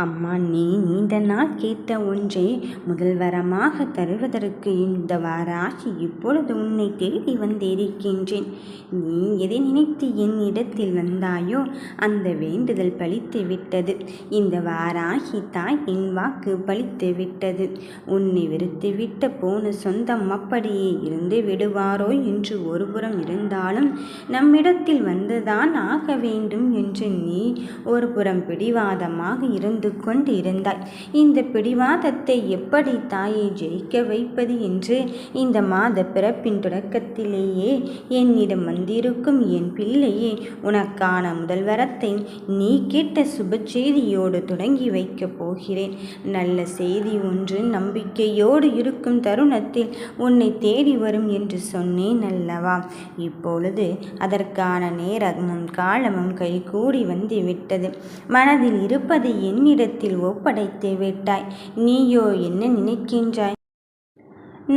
அம்மா, நீ நீண்ட நாள் கேட்ட ஒன்றை முதல்வரமாக தருவதற்கு இந்த வாராகி இப்பொழுது உன்னை தேடி வந்திருக்கின்றேன். நீ எதை நினைத்து என் இடத்தில் வந்தாயோ அந்த வேண்டுதல் பலித்து விட்டது. இந்த வாராகி தாய் என் வாக்கு பலித்து விட்டது. உன்னை வெறுத்துவிட்ட போன சொந்தம் அப்படியே இருந்து விடுவாரோ என்று ஒருபுறம் இருந்தாலும் நம்மிடத்தில் வந்துதான் ஆக வேண்டும் என்று நீ ஒரு புறம் பிடிவாதமாக இருந்து கொண்டு இருந்தாய். இந்த பிடிவாதத்தை எப்படி தாயை ஜெயிக்க வைப்பது என்று இந்த மாத பிறப்பின் தொடக்கத்திலேயே என்னிடம் வந்திருக்கும் என் பிள்ளையே, உனக்கான முதல் வரத்தை நீ கேட்ட சுப செய்தியோடு தொடங்கி வைக்கப் போகிறேன். நல்ல செய்தி ஒன்று நம்பிக்கையோடு இருக்கும் தருணத்தில் உன்னை தேடி வரும் என்று சொன்னேன் அல்லவா? இப்பொழுது அதற்கான நேரமும் காலமும் கைகூடி வந்து விட்டது. மனதில் இருப்பது என்னிடத்தில் ஒப்படைத்து விட்டாய். நீயோ என்ன நினைக்கின்றாய்?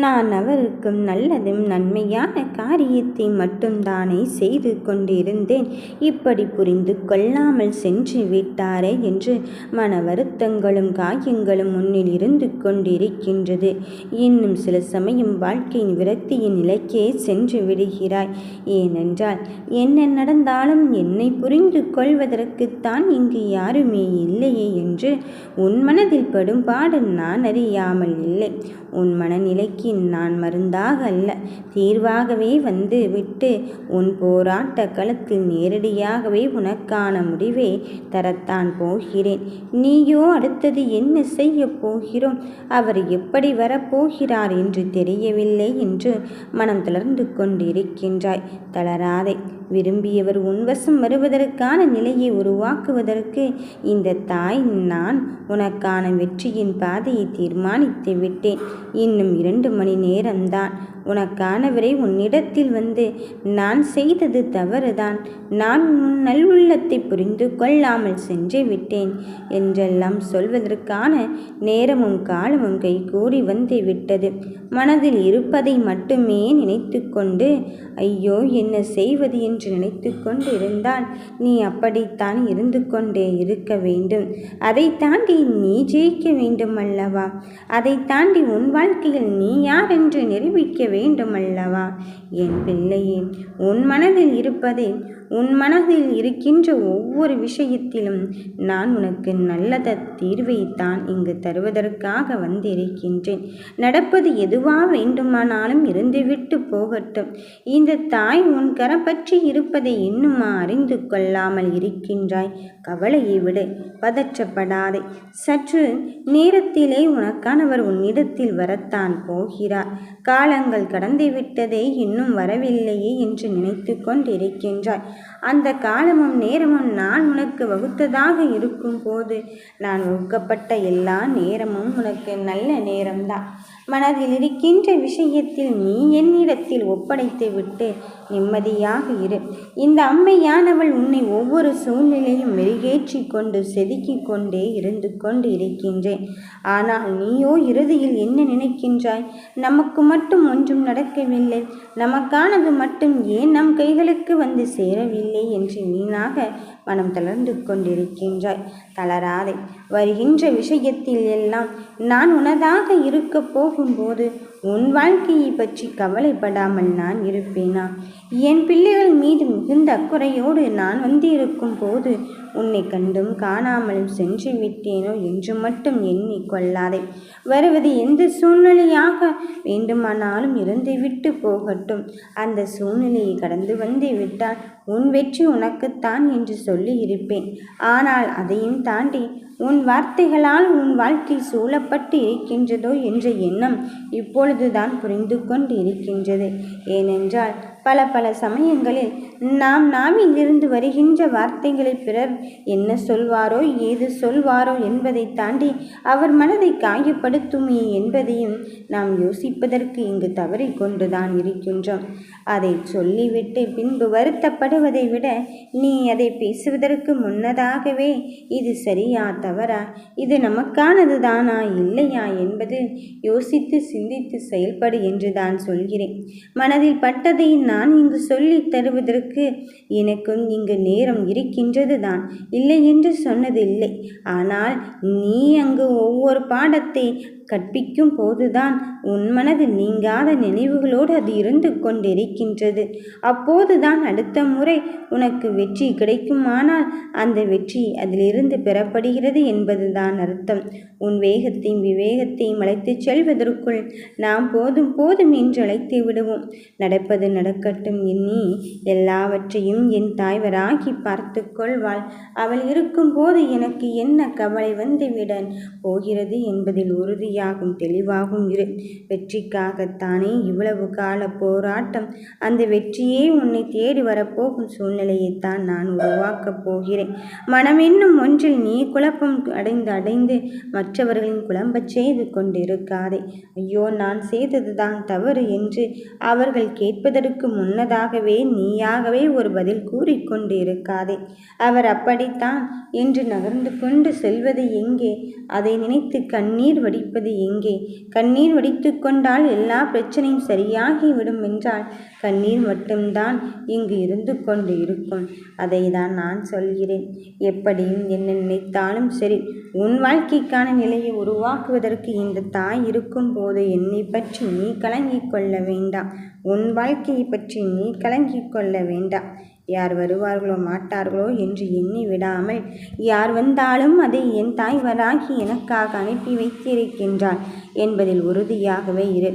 நான் அவருக்கும் நல்லதும் நன்மையான காரியத்தை மட்டும்தானே செய்து கொண்டிருந்தேன். இப்படி புரிந்து கொள்ளாமல் சென்று விட்டாரே என்று மன வருத்தங்களும் காயங்களும் முன்னில் இருந்து கொண்டிருக்கின்றது. இன்னும் சில சமயம் வாழ்க்கையின் விரக்தியின் நிலைக்கே சென்று விடுகிறாய். ஏனென்றால் என்ன நடந்தாலும் என்னை புரிந்து கொள்வதற்குத்தான் இங்கு யாருமே இல்லையே என்று உன் மனதில் படும் பாடு நான் அறியாமல் இல்லை. உன் மனநிலைக்கு நான் மருந்தாக அல்ல, தீர்வாகவே வந்து விட்டு உன் போராட்ட களத்தில் நேரடியாகவே உனக்கான முடிவை தரத்தான் போகிறேன். நீயோ அடுத்தது என்ன செய்ய போகிறோம், அவர் எப்படி வரப்போகிறார் என்று தெரியவில்லை என்று மனம் தளர்ந்து கொண்டிருக்கின்றாய். தளராதே. விரும்பியவர் உன்வசம் வருவதற்கான நிலையை உருவாக்குவதற்கு இந்த தாய் நான் உனக்கான வெற்றியின் பாதையை தீர்மானித்து விட்டேன். இன்னும் 2 மணி நேரம்தான். உனக்கானவரை உன்னிடத்தில் வந்து நான் செய்தது தவறுதான், நான் உன் நல்லுள்ளத்தை புரிந்து கொள்ளாமல் சென்று விட்டேன் என்றெல்லாம் சொல்வதற்கான நேரமும் காலமும் கைகூடி வந்து விட்டது. மனதில் இருப்பதை மட்டுமே நினைத்து கொண்டு ஐயோ என்ன செய்வது என்று நினைத்து கொண்டு இருந்தால் நீ அப்படித்தான் இருந்து கொண்டே இருக்க வேண்டும். அதை தாண்டி நீ ஜெயிக்க வேண்டும் அல்லவா? அதை தாண்டி உன் வாழ்க்கையில் நீ யார் என்று நிரூபிக்க வேண்டும் அல்லவா? என் பிள்ளையே, உன் மனதில் இருப்பதை, உன் மனதில் இருக்கின்ற ஒவ்வொரு விஷயத்திலும் நான் உனக்கு நல்லத தீர்வைத்தான் இங்கு தருவதற்காக வந்திருக்கின்றேன். நடப்பது எதுவா வேண்டுமானாலும் இருந்துவிட்டு போகட்டும். இந்த தாய் உன் கரம் பற்றி இருப்பதை இன்னுமா அறிந்து கொள்ளாமல் இருக்கின்றாய்? கவலையை விடு, பதற்றப்படாதே. சற்று நேரத்திலே உனக்கானவர் உன்னிடத்தில் வரத்தான் போகிறார். காலங்கள் கடந்து விட்டதே, இன்னும் வரவில்லையே என்று நினைத்து கொண்டிருக்கின்றாய். அந்த காலமும் நேரமும் நான் உனக்கு வகுத்ததாக இருக்கும் போது நான் வகுக்கப்பட்ட எல்லா நேரமும் உனக்கு நல்ல நேரம்தான். மனதில் இருக்கின்ற விஷயத்தில் நீ என்னிடத்தில் ஒப்படைத்து விட்டு நிம்மதியாக இரு. இந்த அம்மையானவள் உன்னை ஒவ்வொரு சூழ்நிலையும் மெருகேற்றி கொண்டு செதுக்கி கொண்டே இருந்து கொண்டு இருக்கின்றேன். ஆனால் நீயோ இறுதியில் என்ன நினைக்கின்றாய்? நமக்கு மட்டும் ஒன்றும் நடக்கவில்லை, நமக்கானது மட்டும் ஏன் நம் கைகளுக்கு வந்து சேரவில்லை என்று வீணாக மனம் தளர்ந்து கொண்டிருக்கின்றாய். தளராதே. வருகின்ற விஷயத்தில் எல்லாம் நான் உனதாக இருக்க போகும்போது உன் வாழ்க்கையை பற்றி கவலைப்படாமல் நான் இருப்பேனா? என் பிள்ளைகள் மீது மிகுந்த அக்குறையோடு நான் வந்திருக்கும் போது உன்னை கண்டும் காணாமலும் சென்று விட்டேனோ என்று மட்டும் எண்ணிக்கொள்ளாதே. வருவது எந்த சூழ்நிலையாக வேண்டுமானாலும் இருந்துவிட்டு போகட்டும். அந்த சூழ்நிலையை கடந்து வந்து விட்டால் உன் வெற்றி உனக்குத்தான் என்று சொல்லி இருப்பேன். ஆனால் அதையும் தாண்டி உன் வார்த்தைகளால் உன் வாழ்க்கை சூழப்பட்டு இருக்கின்றதோ என்ற எண்ணம் இப்பொழுதுதான் புரிந்து கொண்டு இருக்கின்றது. ஏனென்றால் பல சமயங்களில் நாம் நாவிலிருந்து வருகின்ற வார்த்தைகளை பிறர் என்ன சொல்வாரோ ஏது சொல்வாரோ என்பதை தாண்டி அவர் மனதை காயப்படுத்துமே என்பதையும் நாம் யோசிப்பதற்கு இங்கு தவறி கொண்டுதான் இருக்கின்றோம். அதை சொல்லிவிட்டு பின்பு வருத்தப்படுவதை விட நீ அதை பேசுவதற்கு முன்னதாகவே இது சரியா தவறா, இது நமக்கானது தானா இல்லையா என்பது யோசித்து சிந்தித்து செயல்படு என்று தான் சொல்கிறேன். மனதில் பட்டதை நான் இங்கு சொல்லித் தருவதற்கு எனக்கும் இங்கு நேரம் இருக்கின்றது தான், இல்லை என்று சொன்னதில்லை. ஆனால் நீ அங்கு ஒவ்வொரு பாடத்தை கற்பிக்கும் போதுதான் உன் மனதில் நீங்காத நினைவுகளோடு அது இருந்து கொண்டிருக்கின்றது. அப்போதுதான் அடுத்த முறை உனக்கு வெற்றி கிடைக்குமானால் அந்த வெற்றி அதிலிருந்து பெறப்படுகிறது என்பதுதான் அர்த்தம். உன் வேகத்தையும் விவேகத்தையும் அழைத்துச் செல்வதற்குள் நாம் போதும் போதும் என்று அழைத்து விடுவோம். நடப்பது நடக்கட்டும் எண்ணி எல்லாவற்றையும் என் தாய்வராகி பார்த்து கொள்வாள். அவள் இருக்கும்போது எனக்கு என்ன கவலை வந்துவிட போகிறது என்பதில் உறுதியாகும் தெளிவாகும் இரு. வெற்றிக்காகத்தானே இவ்வளவு கால போராட்டம். அந்த வெற்றியே உன்னை தேடி வரப்போகும் சூழ்நிலையைத்தான் நான் உருவாக்கப் போகிறேன். மனம் என்னும் ஒன்றில் நீ குழப்பம் அடைந்து மற்றவர்களின் குழம்பச் செய்து கொண்டிருக்காதே. ஐயோ, நான் செய்ததுதான் தவறு என்று அவர்கள் கேட்பதற்கு முன்னதாகவே நீயாகவே ஒரு பதில் கூறிக்கொண்டு இருக்காதே. அவர் அப்படித்தான் என்று நகர்ந்து கொண்டு செல்வது எங்கே? அதை நினைத்து கண்ணீர் வடிப்பது எங்கே? கண்ணீர் வடித்து கொண்டால் எல்லா பிரச்சனையும் சரியாகிவிடும் என்றால் கண்ணீர் மட்டும்தான் இங்கு இருந்து கொண்டு இருக்கும். அதை தான் நான் சொல்கிறேன். எப்படியும் என்ன நினைத்தாலும் சரி, உன் வாழ்க்கைக்கான நிலையை உருவாக்குவதற்கு இந்த தாய் இருக்கும் போது என்னை பற்றி நீ கலங்கிக் கொள்ள வேண்டாம். உன் வாழ்க்கையை பற்றி நீ கலங்கிக் கொள்ள வேண்டாம். யார் வருவார்களோ மாட்டார்களோ என்று எண்ணி விடாமல், யார் வந்தாலும் அதை என் தாய் வராகி எனக்காக அனுப்பி வைத்திருக்கின்றாள் என்பதில் உறுதியாகவே இரு.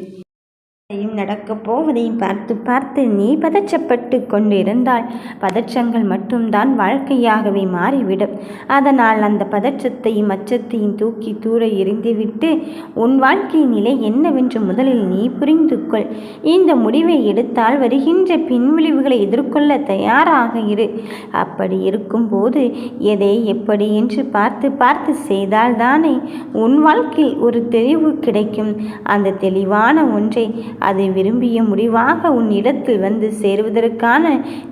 நடக்கப் போவதையும் பார்த்து பார்த்து நீ பதற்றப்பட்டு கொண்டிருந்தால் பதற்றங்கள் மட்டும்தான் வாழ்க்கையாகவே மாறிவிடும். அதனால் அந்த பதற்றத்தையும் அச்சத்தையும் தூக்கி தூர எறிந்துவிட்டு உன் வாழ்க்கை நிலை என்னவென்று முதலில் நீ புரிந்து கொள். இந்த முடிவை எடுத்தால் வருகின்ற பின்விளைவுகளை எதிர்கொள்ள தயாராக இரு. அப்படி இருக்கும்போது எதை எப்படி என்று பார்த்து பார்த்து செய்தால்தானே உன் வாழ்க்கையில் ஒரு தெளிவு கிடைக்கும். அந்த தெளிவான ஒன்றை அதை விரும்பிய முடிவாக உன் இடத்தில் வந்து சேருவதற்கான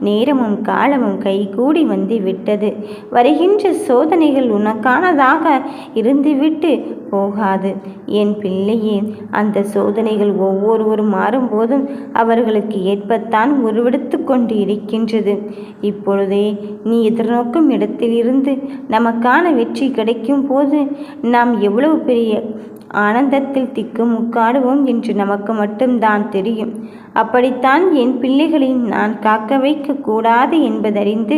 நேரமும் காலமும் கைகூடி வந்து விட்டது. வருகின்ற சோதனைகள் உனக்கானதாக இருந்துவிட்டு போகாது என் பிள்ளையே. அந்த சோதனைகள் ஒவ்வொருவரும் மாறும்போதும் அவர்களுக்கு ஏற்பத்தான் உருவெடுத்து கொண்டு இருக்கின்றது. இப்பொழுதே நீ எதிர்நோக்கும் இடத்திலிருந்து நமக்கான வெற்றி கிடைக்கும் போது நாம் எவ்வளவு பெரிய ஆனந்தத்தில் திக்குமுக்காடுவோம் என்று நமக்கு மட்டும்தான் தெரியும். அப்படித்தான் என் பிள்ளைகளை நான் காக்க வைக்க கூடாது என்பதறிந்து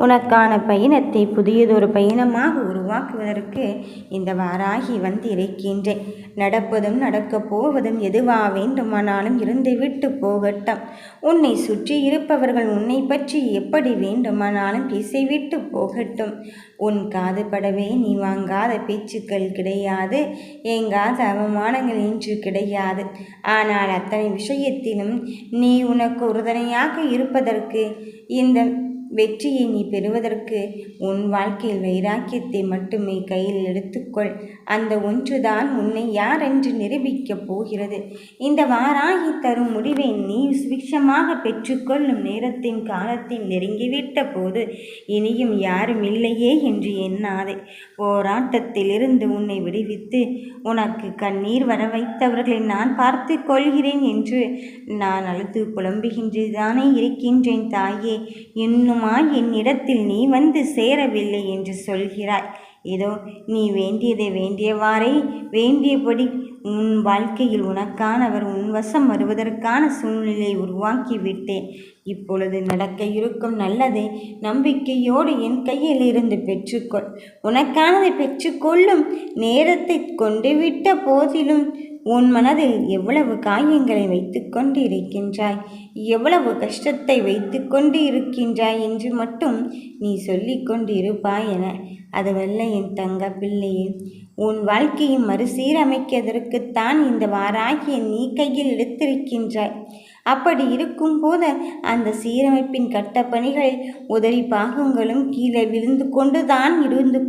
உனக்கான பயணத்தை புதியதொரு பயணமாக உருவாக்குவதற்கு இந்த வாராகி வந்து இருக்கின்றேன். நடப்பதும் நடக்கப் போவதும் எதுவா வேண்டுமானாலும் இருந்துவிட்டு போகட்டும். உன்னை சுற்றி இருப்பவர்கள் உன்னை பற்றி எப்படி வேண்டுமானாலும் பேசிவிட்டு போகட்டும். உன் காது படவே நீ வாங்காத பேச்சுக்கள் கிடையாது, ஏங்காத அவமானங்கள் இன்று கிடையாது. ஆனால் அத்தனை விஷயத்திலும் நீ உனக்கு உறுதுணையாக இருப்பதற்கு, இந்த வெற்றியை நீ பெறுவதற்கு உன் வாழ்க்கையில் வைராக்கியத்தை மட்டுமே கையில் எடுத்துக்கொள். அந்த ஒன்றுதான் உன்னை யார் என்று நிரூபிக்கப் போகிறது. இந்த வாராகி தரும் முடிவை நீ சுபிக்ஷமாக பெற்றுக்கொள்ளும் நேரத்தின் காலத்தையும் நெருங்கிவிட்ட போது இனியும் யாரும் இல்லையே என்று எண்ணாதே. போராட்டத்திலிருந்து உன்னை விடுவித்து உனக்கு கண்ணீர் வர வைத்தவர்களை நான் பார்த்து கொள்கிறேன் என்று நான் அழுது புலம்புகின்றதானே இருக்கின்றேன் தாயே. இன்னும் என்னிடத்தில் நீ வந்து சேரவில்லை என்று சொல்கிறாய். இதோ நீ வேண்டியதை வேண்டியவாறே வேண்டியபடி உன் வாழ்க்கையில் உனக்கானவர் உன் வசம் வருவதற்கான சூழ்நிலையை உருவாக்கிவிட்டேன். இப்பொழுது நடக்க இருக்கும் நல்லதை நம்பிக்கையோடு என் கையில் இருந்து பெற்றுக்கொள். உனக்கானதை பெற்றுக்கொள்ளும் நேரத்தை கொண்டுவிட்ட போதிலும் உன் மனதில் எவ்வளவு காயங்களை வைத்து கொண்டு இருக்கின்றாய், எவ்வளவு கஷ்டத்தை வைத்து கொண்டு இருக்கின்றாய் என்று மட்டும் நீ சொல்லி கொண்டு இருப்பாய் என அதுவல்ல என் தங்க பிள்ளையே. உன் வாழ்க்கையை மறுசீரமைக்கிறதற்குத்தான் இந்த வாராகியை நீ கையில் எடுத்திருக்கின்றாய். அப்படி இருக்கும்போது அந்த சீரமைப்பின் கட்டப்பணிகள் உதவி பாகங்களும் கீழே விழுந்து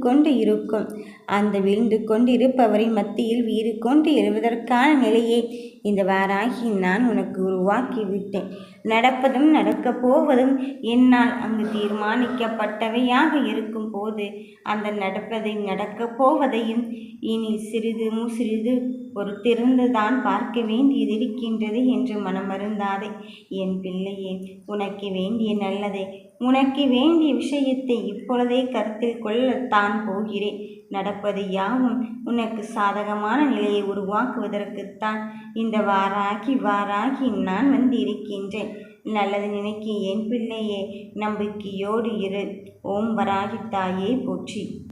கொண்டு இருக்கும். அந்த விழுந்து கொண்டு இருப்பவரின் மத்தியில் வீறு கொண்டு எழுவதற்கான நிலையை இந்த வாராகி நான் உனக்கு உருவாக்கிவிட்டேன். நடப்பதும் நடக்கப் போவதும் என்னால் அங்கு தீர்மானிக்கப்பட்டவையாக இருக்கும் போது அந்த நடப்பதையும் நடக்கப் போவதையும் இனி சிறிது பொறுத்திருந்துதான் பார்க்க வேண்டியதிருக்கின்றது என்று மனமருந்தாதே. என் பிள்ளையே, உனக்கு வேண்டிய நல்லதை, உனக்கு வேண்டிய விஷயத்தை இப்பொழுதே கருத்தில் கொள்ளத்தான் போகிறேன். நடப்பது யாவும் உனக்கு சாதகமான நிலையை உருவாக்குவதற்குத்தான் இந்த வாராகி நான் வந்திருக்கின்றேன். நல்லது நினைக்க என் பிள்ளையே, நம்பிக்கையோடு இரு. ஓம் வராகி தாயே போற்றி.